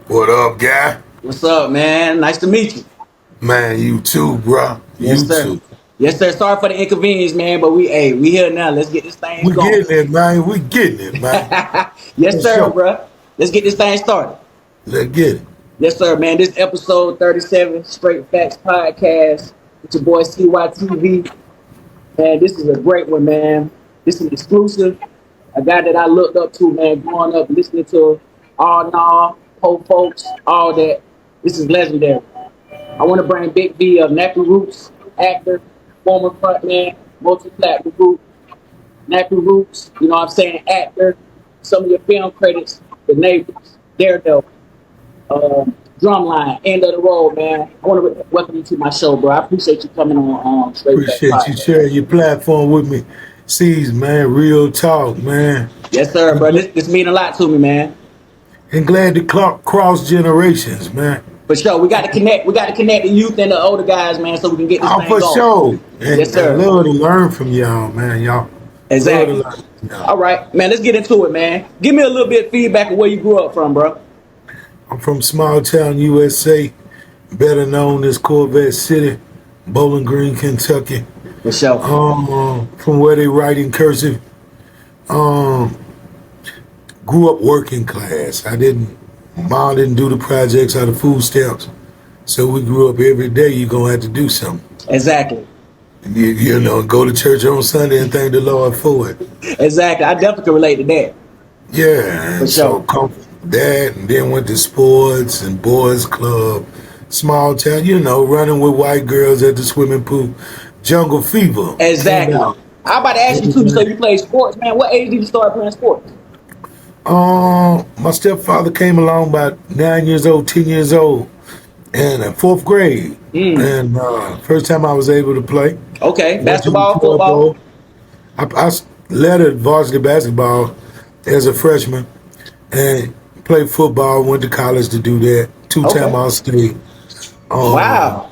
What up, guy? What's up, man? Nice to meet you. Man, you too, bro. Yes, You sir. too. Yes, sir. Sorry for the inconvenience, man, but we here now. Let's get this thing We going. getting it, man. We getting it, man. Yes, For sir, sure. bro. Let's get this thing started. Let's get it. Yes, sir, man. This episode 37, Straight Facts Podcast with your boy qhay. Man, this is a great one, man. This is an exclusive. A guy that I looked up to, man, growing up, listening to all Nah, Po Folks, all that. This is legendary. I want to bring Big V of Nappy Roots, actor, former frontman, multi-platinum group, Nappy Roots, you know what I'm saying, actor, some of your film credits, The Neighbors, Daredevil, Drumline, End of the Road, man. I want to welcome you to my show, bro. I appreciate you coming on Straight Back Appreciate you Podcast. sharing your platform with me. C's, man. Real talk, man. Yes, sir, bro. This mean a lot to me, man. And glad to cross generations, man. For sure. We got to connect. We got to connect the youth and the older guys, man, so we can get this Oh, thing for going. sure. And, Yes, sir. and love to learn from y'all, man. Y'all. Exactly. Love to learn from y'all. All right, man. Let's get into it, man. Give me a little bit of feedback of where you grew up from, bro. I'm from small town USA, better known as Corvette City, Bowling Green, Kentucky. For sure. From where they write in cursive. Grew up working class. Mom didn't do the projects out of food stamps. So we grew up every day, you're going to have to do something. Exactly. You know, go to church on Sunday and thank the Lord for it. Exactly. I definitely can relate to that. Yeah, For and sure. so come from that and then went to sports and boys club, small town, you know, running with white girls at the swimming pool, jungle fever. Exactly. Came out. I'm about to ask you too. So you play sports, man. What age did you start playing sports? My stepfather came along about 9 years old, 10 years old, and in fourth grade. And first time I was able to play. Okay. Went to the Basketball, Club football. Bowl. I led at varsity basketball as a freshman and played football, went to college to do that. Two-time Okay. All-State. Wow.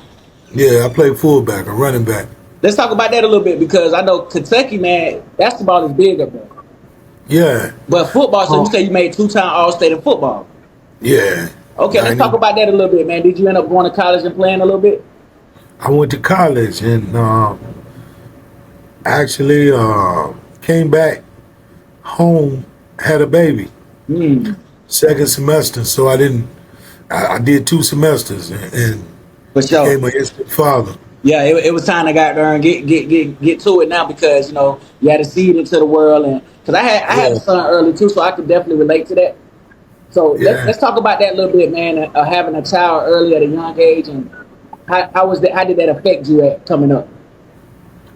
Yeah, I played fullback, a running back. Let's talk about that a little bit because I know Kentucky, man, basketball is big up there. Yeah. But football, so you Um, say you made two-time All-State in football. yeah. Okay, let's 90 talk about that a little bit, man. Did you end up going to college and playing a little bit? I went to college and actually came back home, had a baby. Second semester, so I did 2 semesters and For sure. became an instant father. Yeah, it was time to get there and get to it now because you know you had to see it into the world and because I had a son early too, so I could definitely relate to that. So Yeah. let's talk about that a little bit, man. Having a child early at a young age and how was that? How did that affect you at coming up?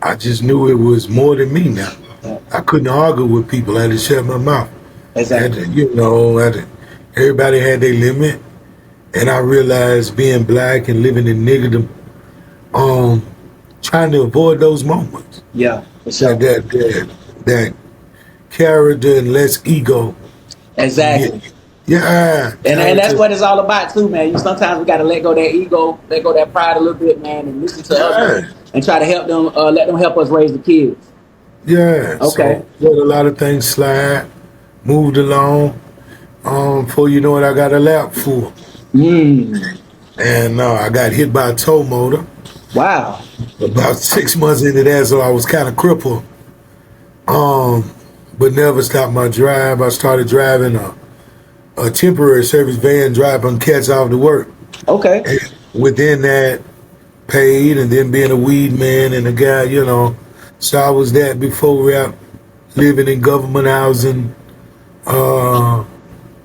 I just knew it was more than me now. Yeah. I couldn't argue with people. I had to shut my mouth. Exactly. Everybody had their limit, and I realized being black and living in niggerdom, trying to avoid those moments. Yeah, for sure. That character and less ego. Exactly. Yeah. And that's what it's all about too, man. Sometimes we gotta let go that ego, let go that pride a little bit, man, and listen to others and try to help them, let them help us raise the kids. Yeah. Okay. So let a lot of things slide, moved along. Before you know it, I got a lap full. And I got hit by a tow motor. Wow. About 6 months into that, so I was kind of crippled. But never stopped my drive. I started driving a temporary service van, driving cats off to work. Okay. And within that, paid, and then being a weed man and a guy, you know. So I was that before rap, living in government housing,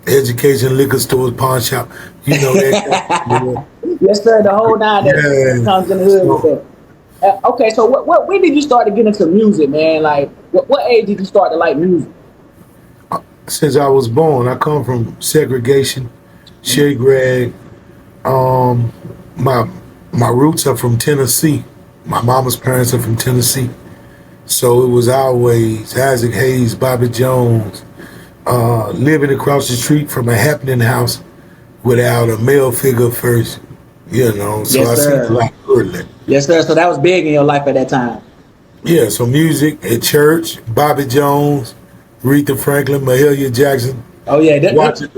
education, liquor stores, pawn shop. You know that. Yes, sir. The whole nine that comes in the hood with that. Okay, so when did you start to get into music, man? Like, what age did you start to like music? Since I was born, I come from segregation, shake rag. My roots are from Tennessee. My mama's parents are from Tennessee. So it was always Isaac Hayes, Bobby Jones, living across the street from a happening house without a male figure first, you know. So Yes, I sir. seen a lot early. Yes, sir. So that was big in your life at that time. Yeah, so music at church, Bobby Jones, Aretha Franklin, Mahalia Jackson. Oh yeah, Watching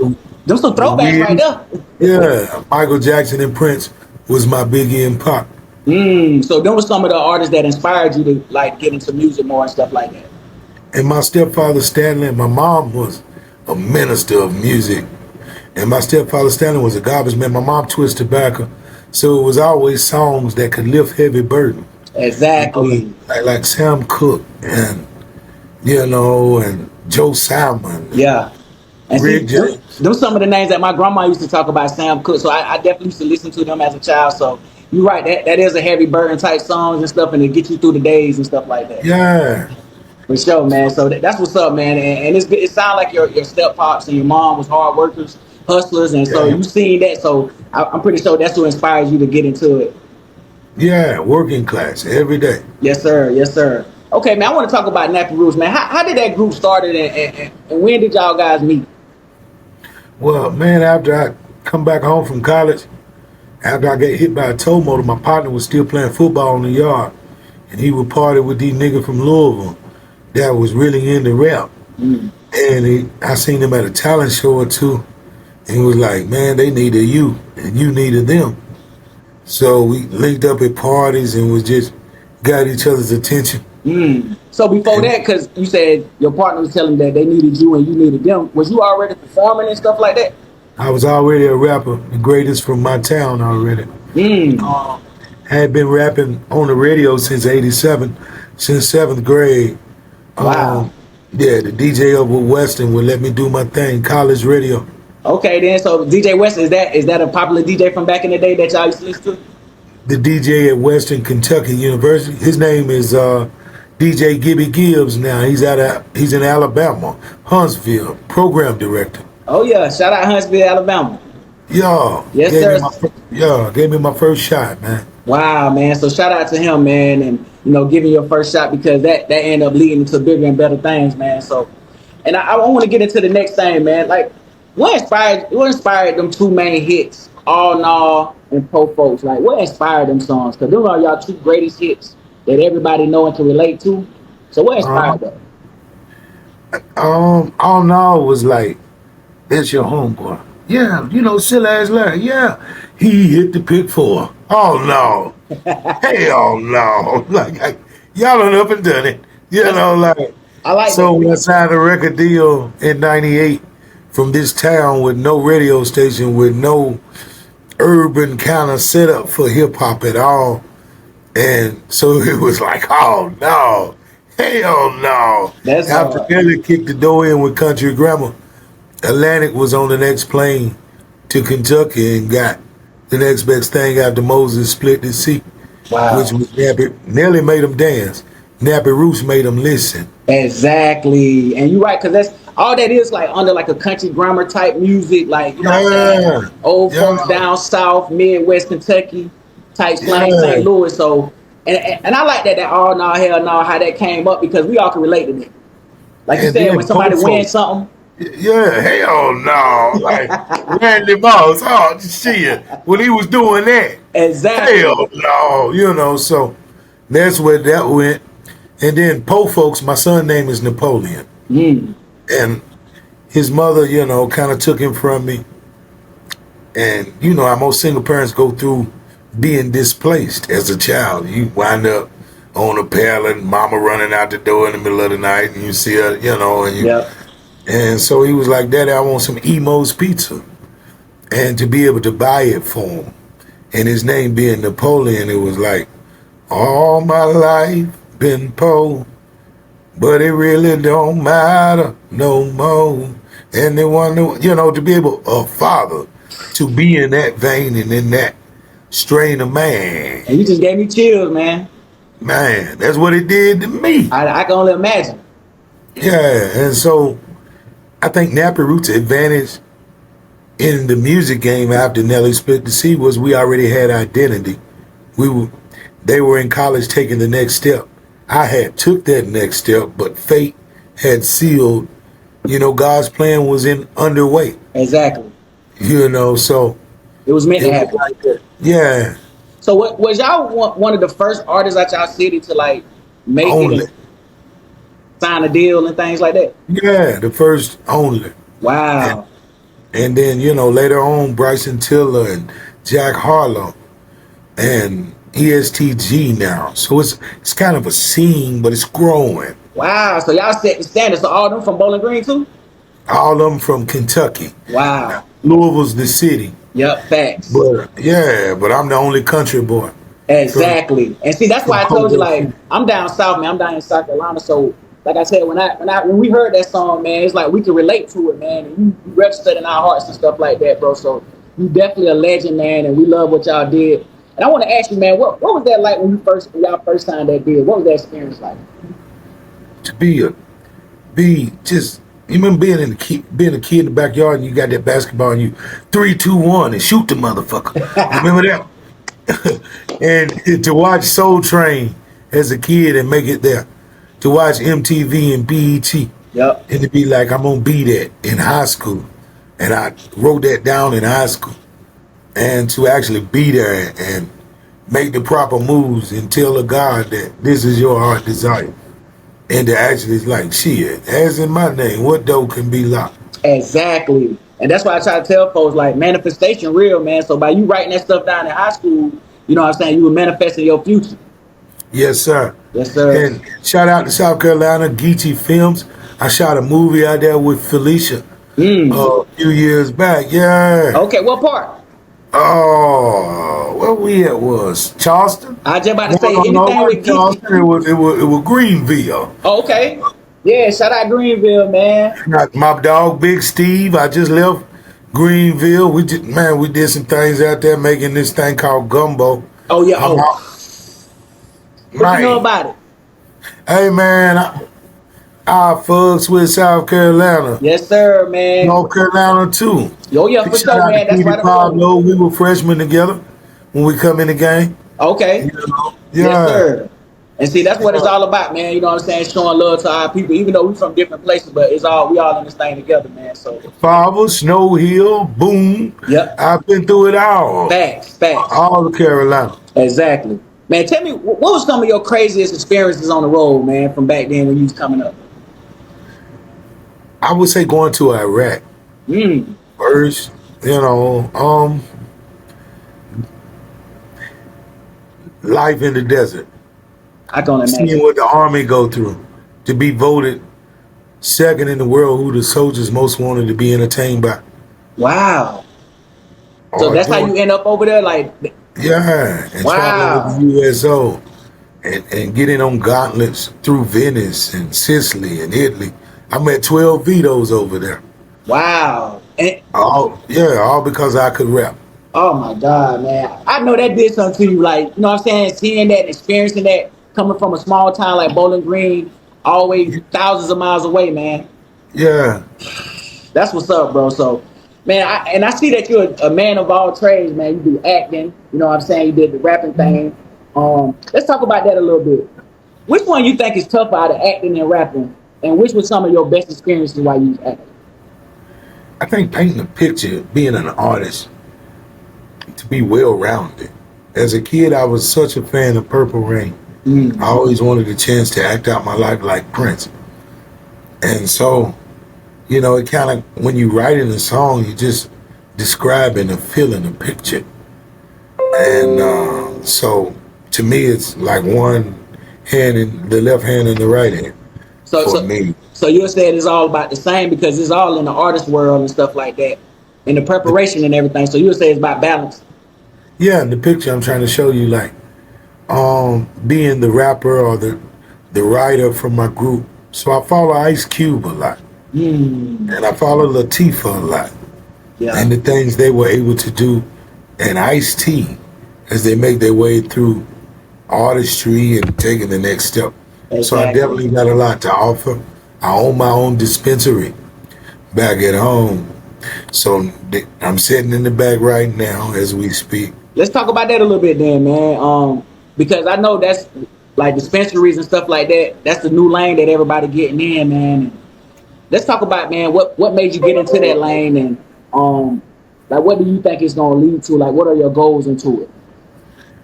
Them some The throwbacks right Wiz. there. Yeah, Michael Jackson and Prince was my Biggie and Pop. So them were some of the artists that inspired you to like get into music more and stuff like that. And my stepfather Stanley, my mom was a minister of music. And my stepfather Stanley was a garbage man. My mom twisted tobacco. So it was always songs that could lift heavy burden. Exactly. Like Sam Cooke and, and Joe Salmon, Yeah. And see, Rick James. them some of the names that my grandma used to talk about, Sam Cooke. So I definitely used to listen to them as a child. So you're right, that is a heavy burden type songs and stuff, and it get you through the days and stuff like that. Yeah. For sure, man. So that's what's up, man. And it sounds like your step pops and your mom was hard workers, hustlers, and so Yeah. you seen that. So I'm pretty sure that's what inspires you to get into it. Yeah, working class every day. Yes, sir. Yes, sir. Okay, man. I want to talk about Nappy Roots, man. How did that group started, and when did y'all guys meet? Well, man, after I come back home from college, after I get hit by a tow motor, my partner was still playing football in the yard. And he would party with these niggas from Louisville that was really into rap. And I seen him at a talent show or two. And he was like, man, they needed you and you needed them. So we linked up at parties and was just got each other's attention. So before that, because you said your partner was telling that they needed you and you needed them, was you already performing and stuff like that? I was already a rapper, the greatest from my town already. Had been rapping on the radio since '87, since 7th grade. Wow. Yeah, the DJ over Western would let me do my thing, college radio. Okay, then. So DJ West, is that a popular DJ from back in the day that y'all used to listen to? The DJ at Western Kentucky University, his name is DJ Gibby Gibbs now. He's in Alabama, Huntsville, program director. Oh yeah, shout out Huntsville, Alabama. Yeah. Yes, sir. Gave me my first shot, man. Wow, man. So shout out to him, man, and giving your first shot, because that ended up leading to bigger and better things, man. So, and I want to get into the next thing, man. Like, what inspired them two main hits, All Nah and Po Folks? Like, what inspired them songs? Because them are y'all two greatest hits that everybody know and can relate to. So what inspired them? All Nah was like, that's your homeboy. Yeah, silly ass Larry. Yeah, he hit the pick four. Oh no, hell no! Like y'all done up and done it. I like So that. when I signed a record deal in '98 from this town with no radio station, with no urban kind of setup for hip hop at all, and so it was like, oh no, hell no. That's After hard. Nelly kicked the door in with Country Grammar, Atlantic was on the next plane to Kentucky and got the next best thing after Moses split the sea, Wow. which was Nappy. Nelly made them dance. Nappy Roots made them listen. Exactly. And you're right, because that's all that is, like under like a country grammar type music, like what I'm saying? Old folks down south, Midwest Kentucky type slang, St. Louis. So and I like that All Nah Hell Nah, how that came up, because we all can relate to that. Like you And said, then when somebody Po wins Folks. something. Yeah, hell no. Like Randy Moss, oh shit. When he was doing that. Exactly. Hell no, so that's where that went. And then Po Folks, my son's name is Napoleon. And his mother, kind of took him from me. And how most single parents go through being displaced as a child. You wind up on a pallet, mama running out the door in the middle of the night, and you see her, and you. Yep. And so he was like, Daddy, I want some Emo's pizza. And to be able to buy it for him. And his name being Napoleon, it was like, all my life been poor, but it really don't matter no more. And they want to be able, a father, to be in that vein and in that strain of man. And you just gave me chills, man. Man, that's what it did to me. I can only imagine. Yeah, and so I think Nappy Roots' advantage in the music game after Nelly split the sea was we already had identity. They were in college taking the next step. I had took that next step, but fate had sealed. God's plan was underway. Exactly. So It was meant to it was happen. like that. Yeah, So what was y'all one of the first artists at y'all city to like make only. it and sign a deal and things like that? Yeah, the first only. Wow. And then, you know, later on, Bryson Tiller and Jack Harlow and ESTG now. So it's kind of a scene, but it's growing. Wow. So y'all set the standard. So all them from Bowling Green too? All of them from Kentucky. Wow. Louisville's the city. Yep, facts. But yeah, but I'm the only country boy. Exactly. And see, that's why I told you, like, From I'm down south, man. I'm down in South Carolina. So, like I said, when we heard that song, man, it's like we can relate to it, man. And you registered in our hearts and stuff like that, bro. So you definitely a legend, man, and we love what y'all did. And I want to ask you, man, what was that like when y'all first signed that deal? What was that experience like? to be just you remember being a kid in the backyard and you got that basketball and you 3, 2, 1 and shoot the motherfucker. Remember that? And to watch Soul Train as a kid and make it there. To watch MTV and BET. Yep. And to be like, I'm gonna be that in high school. And I wrote that down in high school. And to actually be there and make the proper moves and tell the God that this is your heart desire. And to actually like, shit, as in my name, what door can be locked? Exactly. And that's why I try to tell folks, like, manifestation real, man. So by you writing that stuff down in high school, you know what I'm saying, you were manifesting your future. Yes, sir. Yes, sir. And shout out to South Carolina, Geechee Films. I shot a movie out there with Felicia a few years back. Yeah. Okay, what part? Oh, where we at was Charleston. I just about to say anything with Charleston. It was Greenville. Oh, okay. Yeah, shout out Greenville, man. My dog Big Steve. I just left Greenville. We did some things out there making this thing called gumbo. Oh yeah. What you know about it? Hey man, I fucks with South Carolina. Yes, sir, man. North Carolina too. Yo, yeah, for sure, man. That's right. Pablo, we were freshmen together when we come in the game. Okay. You know? Yeah. Yes, sir. And see, that's what it's all about, man. You know what I'm saying? Showing love to our people, even though we from different places, but we all in this thing together, man. So Father, Snow Hill, boom. Yep. I've been through it all. Facts. All of Carolina. Exactly. Man, tell me, what was some of your craziest experiences on the road, man, from back then when you was coming up? I would say going to Iraq. First, life in the desert. I can imagine. Seeing what the army go through. To be voted second in the world who the soldiers most wanted to be entertained by. Wow. So that's how you end up over there? Like, yeah. And traveling with the USO. And getting on gauntlets through Venice and Sicily and Italy. I met 12 Vitos over there. Wow. And all because I could rap. Oh my God, man. I know that did something to you. Like, you know what I'm saying? Seeing that, experiencing that, coming from a small town like Bowling Green, always thousands of miles away, man. Yeah. That's what's up, bro. So, man, I see that you're a man of all trades, man. You do acting, you know what I'm saying? You did the rapping thing. Let's talk about that a little bit. Which one you think is tougher out of acting and rapping? And which was some of your best experiences while you was acting? I think painting a picture, being an artist, to be well-rounded. As a kid, I was such a fan of Purple Rain. I always wanted a chance to act out my life like Prince. And so, you know, it kind of, when you write in a song, you're just describing a feeling, a picture. And so, to me, it's like one hand in the left hand and the right hand. For me. So you're saying it's all about the same because it's all in the artist world and stuff like that, in the preparation and everything. So you'll say it's about balance. Yeah, in the picture I'm trying to show you, like, being the rapper or the writer from my group. So I follow Ice Cube a lot. And I follow Latifah a lot. Yeah. And the things they were able to do, and Ice-T as they make their way through artistry and taking the next step. Exactly. So I definitely got a lot to offer. I own my own dispensary back at home. So I'm sitting in the back right now as we speak. Let's talk about that a little bit then, man. Because I know that's like dispensaries and stuff like that. That's the new lane that everybody getting in, man. Let's talk about, man, what made you get into that lane, and like what do you think it's gonna lead to? Like, what are your goals into it?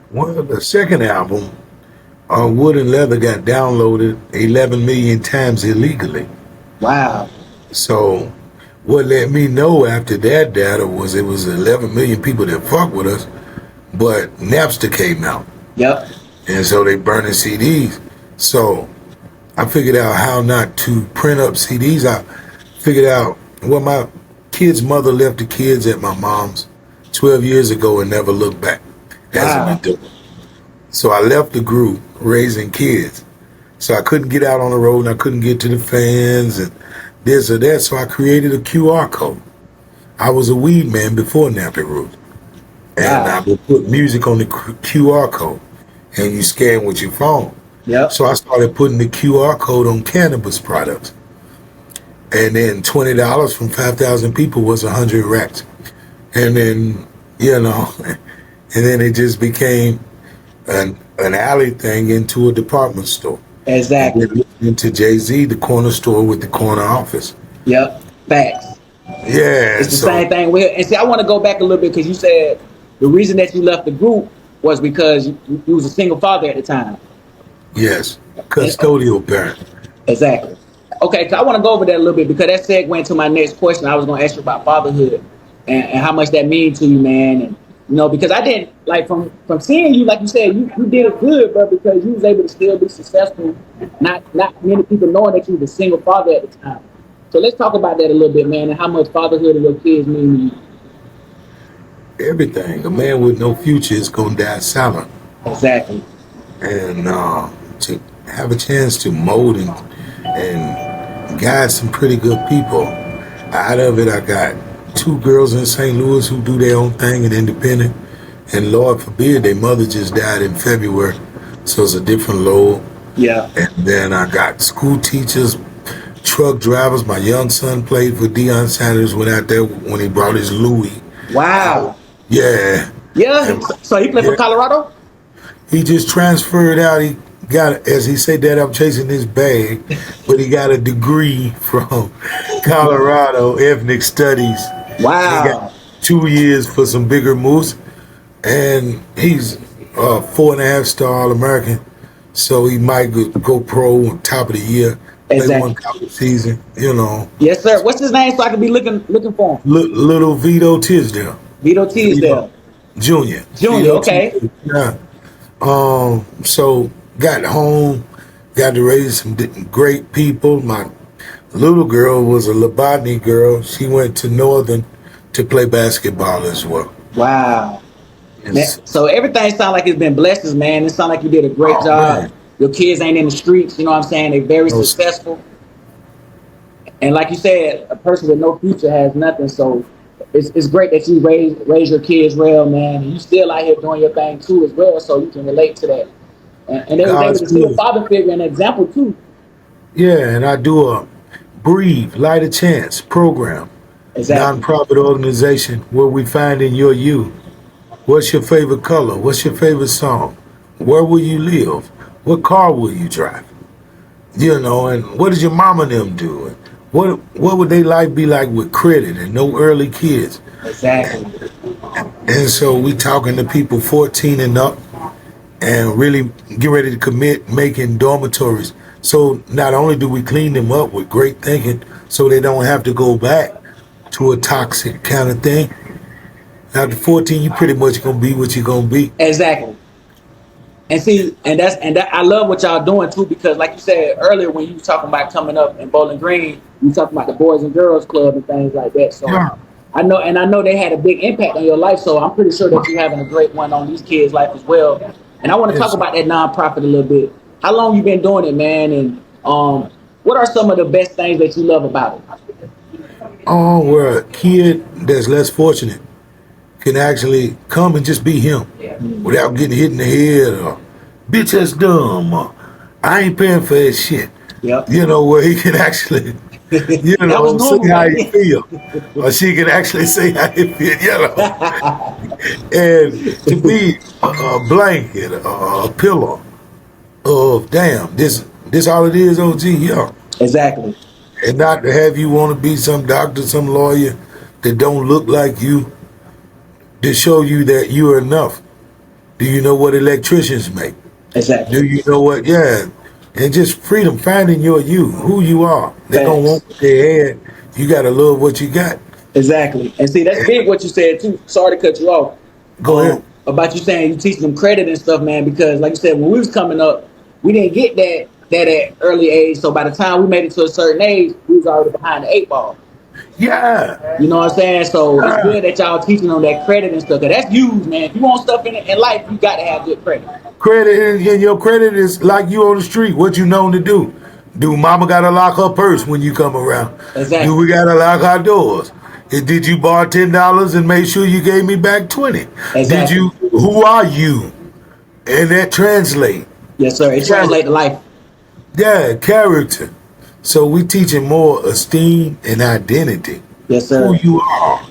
Well, the second album, Wood and Leather, got downloaded 11 million times illegally. Wow. So What let me know after that data was it was 11 million people that fuck with us, but Napster came out. Yep. And so they burning CDs. So I figured out how not to print up CDs. I figured out, well, my kid's mother left the kids at my mom's 12 years ago and never looked back as an Wow. adult. So I left the group raising kids. So I couldn't get out on the road and I couldn't get to the fans and this or that. So I created a QR code. I was a weed man before Nappy Roots. And Wow. I would put music on the QR code and you scan with your phone. Yep. So I started putting the QR code on cannabis products. And then $20 from 5,000 people was 100 racks. And then, and then it just became an alley thing into a department store. Exactly. And then into Jay-Z, the corner store with the corner office. Yep. Facts. Yeah. It's the same thing. And see, I want to go back a little bit because you said the reason that you left the group was because you was a single father at the time. Yes. Custodial parent. Exactly. Okay, so I want to go over that a little bit because that segued into my next question. I was going to ask you about fatherhood and how much that means to you, man. And because I didn't like from seeing you, like you said, you did it good, bro, because you was able to still be successful. Not many people knowing that you was a single father at the time. So let's talk about that a little bit, man, and how much fatherhood of your kids mean to you. Everything. A man with no future is gonna die silent. Exactly. And to have a chance to mold and guide some pretty good people. Out of it, I got 2 girls in St. Louis who do their own thing and independent. And Lord forbid, their mother just died in February, so it's a different load. Yeah. And then I got school teachers, truck drivers. My young son played for Deion Sanders, went out there when he brought his Louis. Wow. Yeah. Yeah. And, So he played for Colorado? he just transferred out. He got, as he said, that I'm chasing his bag, but he got a degree from Colorado, ethnic studies. Wow. He got 2 years for some bigger moves, and he's a 4.5-star All-American, so he might go pro on top of the year. Play Exactly. one college season, Yes, sir. What's his name so I can be looking for him? Little Vito Tisdale. Vito Teasdale. Junior. Junior, okay. Yeah. So got home, got to raise some great people. My little girl was a Labotny girl. She went to Northern to play basketball as well. Wow. Man, It's, so everything sounds like it's been blessings, man. It sounds like you did a great job. man. Your kids ain't in the streets, you know what I'm saying? They're very No. successful. And like you said, a person with no future has nothing. So it's great that you raise your kids well, man. And you still out here doing your thing too as well, so you can relate to that. And they was able to see a father figure and an example too. Yeah, and I do a Breathe, Light a Chance program. Exactly. Nonprofit organization where we find in your youth. What's your favorite color? What's your favorite song? Where will you live? What car will you drive? And what does your mama and them do? And what would they be like with credit and no early kids? Exactly. And so we talking to people 14 and up and really get ready to commit making dormitories. So not only do we clean them up with great thinking so they don't have to go back to a toxic kind of thing. After 14, you pretty much gonna be what you're gonna be. Exactly. And see, and that I love what y'all doing too, because like you said earlier when you was talking about coming up in Bowling Green, you talking about the Boys and Girls Club and things like that. So Yeah. I know they had a big impact on your life. So I'm pretty sure that you're having a great one on these kids' life as well. And I want to Yes. talk about that nonprofit a little bit. How long you been doing it, man? And what are some of the best things that you love about it? Oh, where a kid that's less fortunate can actually come and just be him without getting hit in the head or bitch that's dumb or I ain't paying for that shit. Yep. Where he can actually, say normal, how right? he feel. Or she can actually say how he feel, And to be a blanket, a pillow of damn, this all it is, OG, yeah. Exactly. And not to have you want to be some doctor, some lawyer that don't look like you, to show you that you are enough. Do you know what electricians make? Exactly. Do you know what? Yeah. And just freedom, finding your you, who you are. They're going to want what they had You gotta love what you got. Exactly. And see, that's big what you said too. Sorry to cut you off. Go ahead. About you saying you teach them credit and stuff, man, because like you said, when we was coming up, we didn't get that at early age. So by the time we made it to a certain age, we was already behind the 8 ball. Yeah. You know what I'm saying? So it's good that y'all teaching them that credit and stuff. Cause that's huge, man. If you want stuff in life, you got to have good credit. Credit, and your credit is like you on the street. What you known to do? Do mama gotta lock her purse when you come around? Exactly. Do we gotta lock our doors? Did you borrow $10 and make sure you gave me back 20? Exactly. Did you? Who are you? And that translate. Yes, sir. It translates to life. Yeah, character. So we teaching more esteem and identity. Yes, sir. Who you are.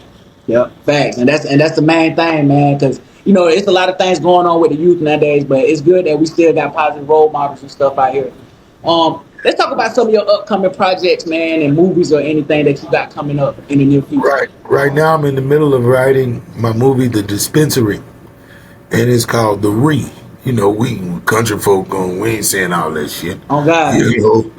Yep, facts, and that's the main thing, man. Because it's a lot of things going on with the youth nowadays, but it's good that we still got positive role models and stuff out here. Let's talk about some of your upcoming projects, man, and movies or anything that you got coming up in the near future. Right now, I'm in the middle of writing my movie, The Dispensary, and it's called The Re. We country folk we ain't saying all that shit. Oh God,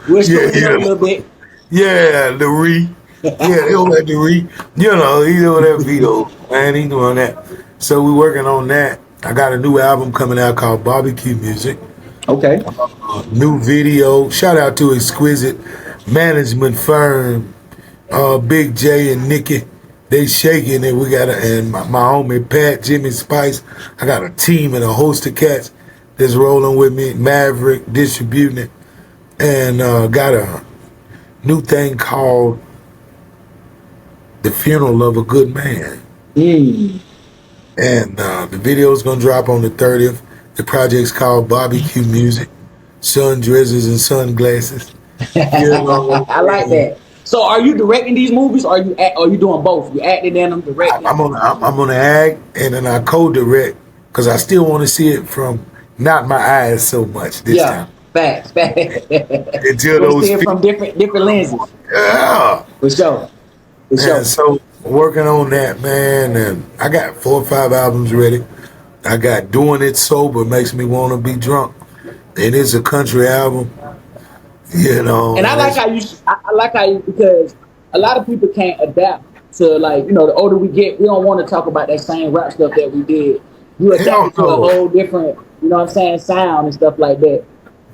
we're still a little bit. Yeah, The Re. Yeah, they don't let the Re. He's over there, Vito. Man, he doing that. So we're working on that. I got a new album coming out called Barbecue Music. Okay. New video. Shout out to Exquisite Management Firm, Big J and Nikki. They shaking it. We got and my homie Pat, Jimmy Spice. I got a team and a host of cats that's rolling with me. Maverick distributing it, and got a new thing called The Funeral of a Good Man. And the video is gonna drop on the 30th. The project's called Barbecue Music, Sundresses and Sunglasses. I like that. So, are you directing these movies, or are you doing both? You acting in them, directing? I'm gonna act, and then I co-direct because I still want to see it from not my eyes so much this time. Facts. Until those see it from different lenses. Yeah, for sure. So working on that, man, and I got 4 or 5 albums ready. I got Doing It Sober Makes Me Want to Be Drunk, and it's a country album, And I like how you because a lot of people can't adapt to the older we get, we don't want to talk about that same rap stuff that we did. You adapt to a whole different, sound and stuff like that.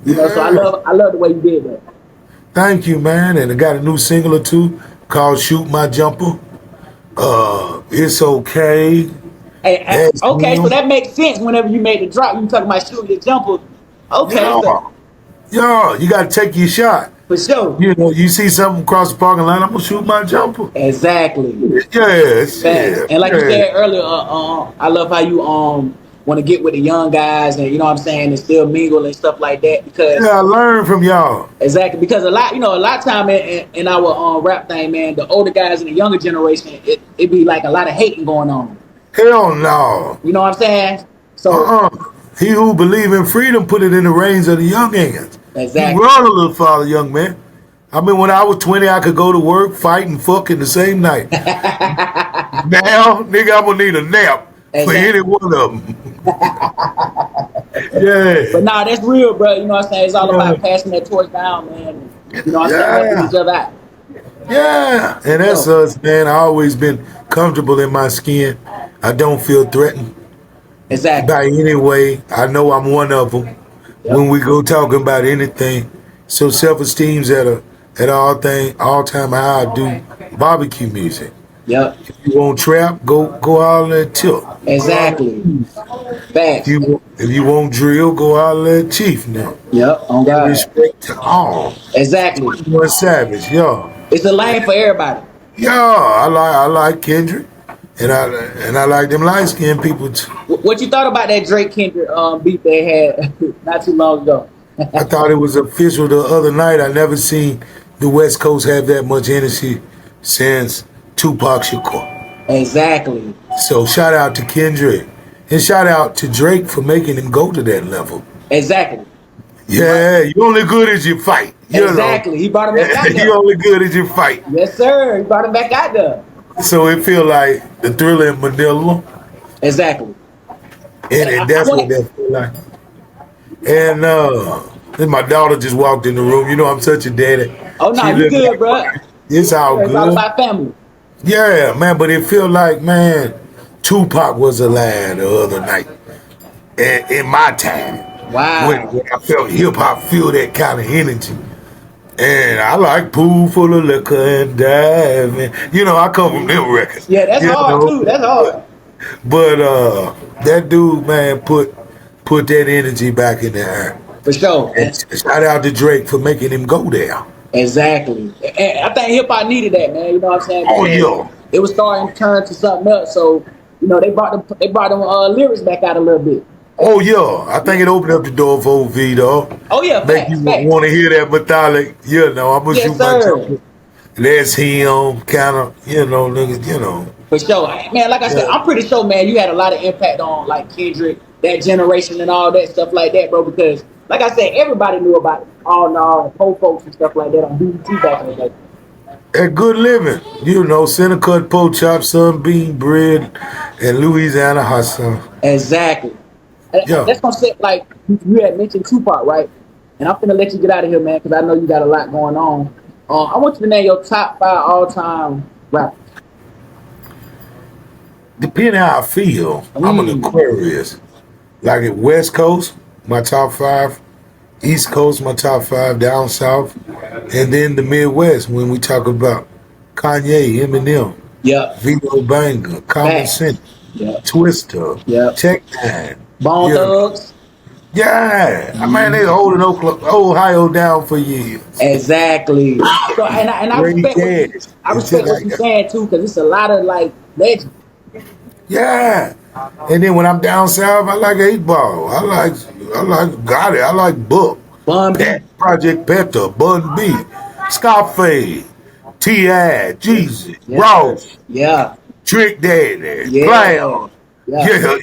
So I love the way you did that. Thank you, man. And I got a new single or two called Shoot My Jumper. It's okay. Hey, okay, so that makes sense. Whenever you made the drop, you talking about shooting your jumper. Okay, yeah, you gotta take your shot. For sure. You see something across the parking lot, I'm gonna shoot my jumper. Exactly. Yes. Yeah. And like you said earlier, I love how you want to get with the young guys and and still mingle and stuff like that because I learn from y'all. Exactly, because a lot of time in our rap thing, man, the older guys and the younger generation, it be like a lot of hating going on. Hell no. You know what I'm saying? So he who believe in freedom put it in the reins of the young hands. Exactly. You run a little farther, young man. I mean, when I was 20, I could go to work, fight, and fuck in the same night. Now, nigga, I'm gonna need a nap for any one of them. Yeah. But nah, that's real, bro. You know what I'm saying? It's all about passing that torch down, man. You know what I'm saying? Helping each other out. Yeah, and that's us, man. I always been comfortable in my skin. I don't feel threatened. Exactly. By any way. I know I'm one of them. Yep. When we go talking about anything, so self-esteem's at all-time high. I do barbecue music. Yep. If you want trap, go all at Tip. Exactly. Facts. If you want drill, go all at Chief now. Yep. On God. Respect to all. Exactly. One Savage, It's a lane for everybody. Yeah, I like Kendrick. And I like them light-skinned people too. What you thought about that Drake Kendrick beat they had not too long ago? I thought it was official the other night. I never seen the West Coast have that much energy since Tupac Shakur. Exactly. So shout out to Kendrick. And shout out to Drake for making him go to that level. Exactly. Yeah, you only good as you fight. Exactly. He brought him back out there. You only good as you fight. Yes, sir. He brought him back out there. So it feel like the Thriller in Manila. Exactly. And that's what that feel like. And then my daughter just walked in the room. I'm such a daddy. Oh no, you good, bro. It's all It's all good. about family. Yeah, man, but it feel like, man, Tupac was alive the other night. In my time, Wow. when I felt hip hop feel that kind of energy. And I like pool full of liquor and diving. You know, I come from them records. Yeah, that's You hard know, too. That's hard. but that dude, man, put that energy back in the air. For sure. And shout out to Drake for making him go there. Exactly. And I think hip hop needed that, man. You know what I'm saying? Oh Because yeah, it was starting to turn to something else. So, they brought them lyrics back out a little bit. oh yeah. I think it opened up the door for Vito. Oh yeah, Make you facts, facts. want to hear that metallic. You know, I'm gonna Yes, shoot my sir. trumpet. That's him, kind of. You know, nigga. You know. For sure. Man, like I said, Yeah. I'm pretty sure, man, you had a lot of impact on like Kendrick, that generation and all that stuff like that, bro, because like I said, everybody knew about all the po folks and stuff like that on BET back in the day. At good living, you know, center cut, pork chop, sunbeam bread, and Louisiana hot sauce. Exactly. And Yeah, that's gonna say like you had mentioned Tupac, right? And I'm gonna let you get out of here, man, because I know you got a lot going on. I want you to name your top 5 all-time rappers. depending how I feel, I'm an Mm, Aquarius. Like at West Coast, my top five. East Coast, my top five. Down South, and then the Midwest. When we talk about Kanye, Eminem, yep. Vito Banger, Common Facts. Sense, Yep. Twister, Yep. Tech Nine. Bone You know, Thugs. yeah. I mean, they Mhm. holding Ohio down for years. Exactly. So and I Ray respect what you Gas, I and shit respect what like you're that. saying too, because it's a lot of like legends. Yeah. And then when I'm down south, I like eight ball. I like got it. I like Book, Bun B. Pat, Project Pepper, Bun B, Scarface, T.I., Jesus, Yes, sir. Ross, Yeah. Trick Daddy, Yeah. Clown. Yeah. Yeah,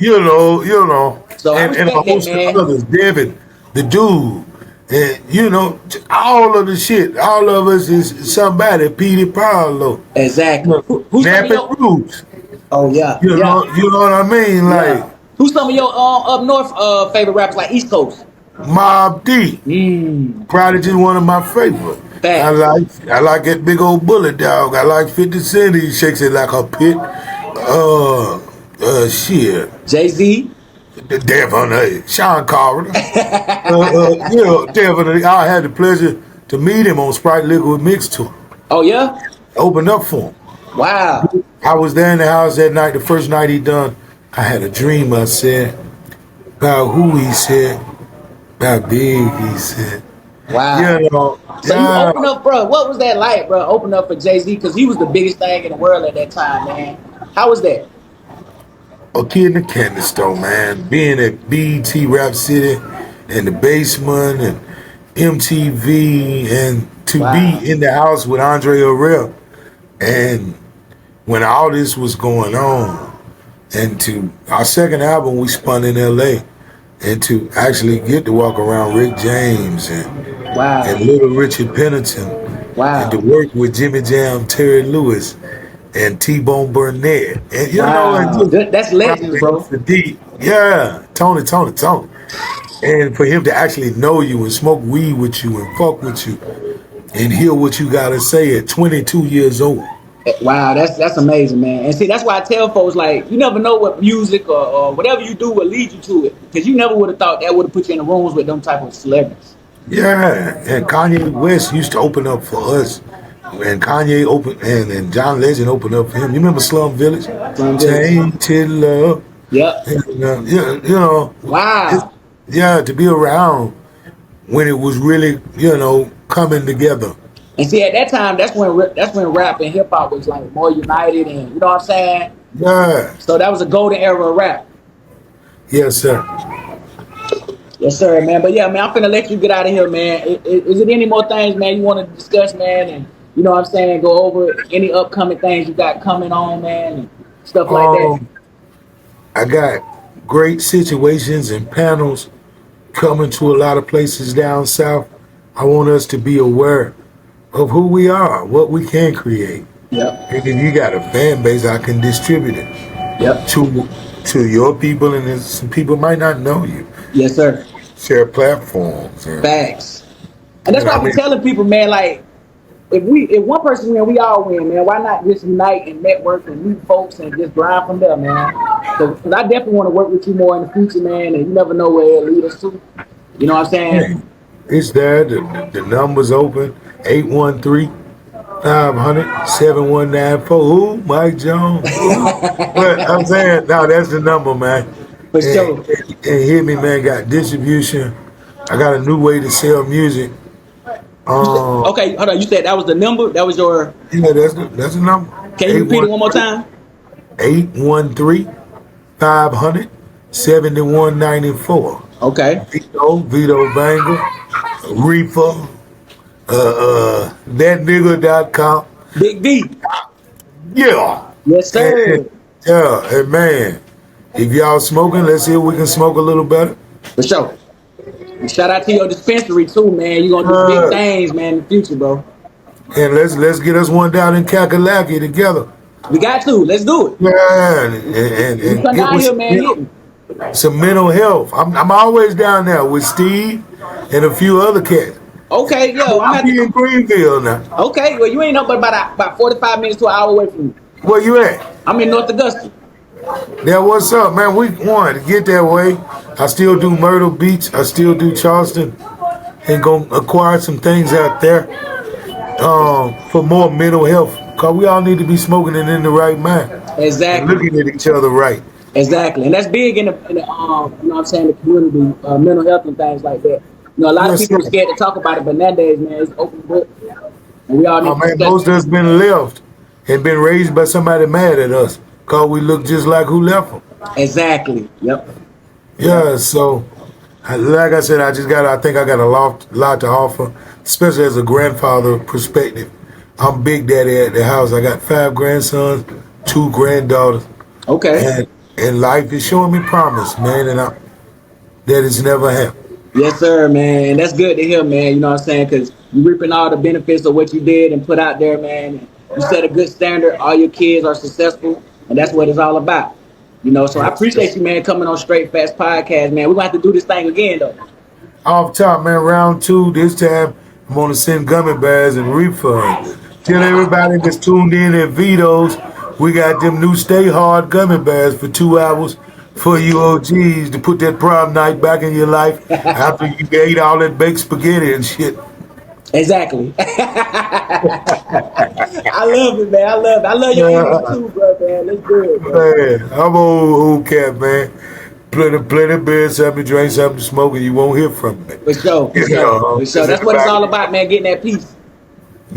So I and a respect that, host of man. others, Devin, the dude, and all of the shit. All of us is somebody, Petey Paolo, Exactly. Who's some of Nappy your Roots. Oh yeah, yeah, You know what I mean? Like yeah. Who's some of your up north favorite rappers like East Coast? Mob D. Mm. Prodigy is one of my favorite. Facts. I like that big old bullet dog. I like 50 Cent. He shakes it like a pit. Shit. Jay-Z. Definitely. Sean Carter. Definitely. I had the pleasure to meet him on Sprite Liquid Mix Tour. Oh yeah? Opened up for him. Wow. I was there in the house that night, the first night he done. I had a dream, I said, about who he said, about big, he said. Wow. You know, So you yeah, open up, bro. What was that like, bro? Open up for Jay-Z because he was the biggest thing in the world at that time, man. How was that? a kid in the candy store, man. Being at BET Rap City and the basement and MTV and to Wow. be in the house with Andre Harrell. And when all this was going on, and to our second album we spun in LA, and to actually get to walk around Rick James and Wow. Little Richard Pennington and to Wow. work with Jimmy Jam, Terry Lewis, and T-Bone Burnett, and and Wow. just That's legends, Robert bro. Deep, yeah, Tony, and for him to actually know you and smoke weed with you and fuck with you and hear what you gotta say at 22 years old. Wow, that's amazing, man. And see, that's why I tell folks like you never know what music or whatever you do will lead you to it because you never would have thought that would have put you in the rooms with them type of celebrities. Yeah, and Kanye West used to open up for us. And Kanye opened, and John Legend opened up for him. You remember Slum Village? Slum Village. Tainted Love. Yep. And, it's, Wow. yeah, to be around when it was really, coming together. And see, at that time, that's when rap and hip hop was like more united, and you know what I'm saying. Yeah, So that was a golden era of rap. yes, sir. Yes, sir, man. But yeah, man, I'm finna let you get out of here, man. Is it any more things, man, you want to discuss, man? And you know what I'm saying, go over any upcoming things you got coming on, man, and stuff like that. Um, I got great situations and panels coming to a lot of places down south. I want us to be aware of who we are, what we can create. Yep. And if you got a fan base, I can distribute it Yep. to your people, and then some people might not know you. Yes, sir. Share platforms, and Facts. And that's why I I be mean, telling people, man, like if one person win, we all win, man. Why not just unite and network and meet folks and just grind from there, man? Because I definitely want to work with you more in the future, man. And you never know where it'll lead us to. You know what I'm saying? It's there. The number's open. 813-500-7194. Who? Mike Jones. But I'm saying, no, that's the number, man. For sure. And hit me, man. Got distribution. I got a new way to sell music. Okay, hold on. You said that was the number? That was your... Yeah, that's the number. Can you repeat it one more time? 813-500-7194. Okay. Vito Banger, Reefer, thatnigga.com. Big V. Yeah. Yes, sir. And man, if y'all smoking, let's see if we can smoke a little better. For sure. And shout out to your dispensary too, man. You gonna do big things, man, in the future, bro. And let's get us one down in Kakalaki together. We got to. Let's do it. Yeah, and come down here, man. Some mental health. I'm always down there with Steve and a few other cats. Okay, yo, I'm in Greenville now. Okay, well you ain't up but about 45 minutes to an hour away from me. Where you at? I'm in North Augusta. Yeah, what's up, man? We want to get that way. I still do Myrtle Beach. I still do Charleston. And gonna acquire some things out there for more mental health. Cause we all need to be smoking and in the right mind. Exactly. And looking at each other right. Exactly, and that's big in the you know what I'm saying, the community, mental health and things like that. You know, a lot of people are scared to talk about it, but nowadays, man, it's open book. And we all need most of us been left and been raised by somebody mad at us because we look just like who left them. Exactly. Yep. Yeah, so like I said, I think I got a lot to offer, especially as a grandfather perspective. I'm Big Daddy at the house. I got 5 grandsons, 2 granddaughters. Okay. And life is showing me promise, man, and that it's never happened. Yes, sir, man. And that's good to hear, man. You know what I'm saying? Because you're reaping all the benefits of what you did and put out there, man. You set a good standard. All your kids are successful, and that's what it's all about. You know, so I appreciate you, man, coming on Straight Facts Podcast, man. We're going to have to do this thing again, though. Off top, man, round 2. This time, I'm going to send gummy bears and refunds. Tell everybody that's tuned in at Vito's, we got them new Stay Hard gummy bears for 2 hours for you OGs to put that prom night back in your life after you ate all that baked spaghetti and shit. Exactly. I love it, man. I love your energy too, bro, man. Let's do it, bro. Man, I'm old cat, man. Plenty of beer, something to drink, something to smoke, and you won't hear from me. For sure. For sure. That's what it's all about, man, getting that peace.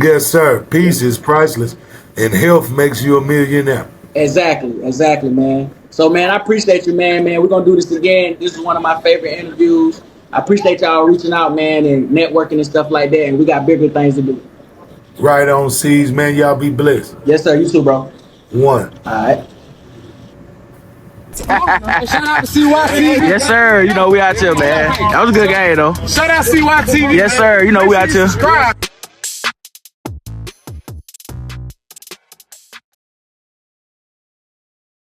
Yes, sir. Peace is priceless, and health makes you a millionaire. Exactly, man. So, man, I appreciate you, man. We're going to do this again. This is one of my favorite interviews. I appreciate y'all reaching out, man, and networking and stuff like that, and we got bigger things to do. Right on, C's, man. Y'all be blessed. Yes, sir. You too, bro. 1. All right. Shout out to CYTV. Yes, sir. You know, we out here, man. That was a good game, though. Shout out CYTV. Yes, sir. You know, we out here. Subscribe.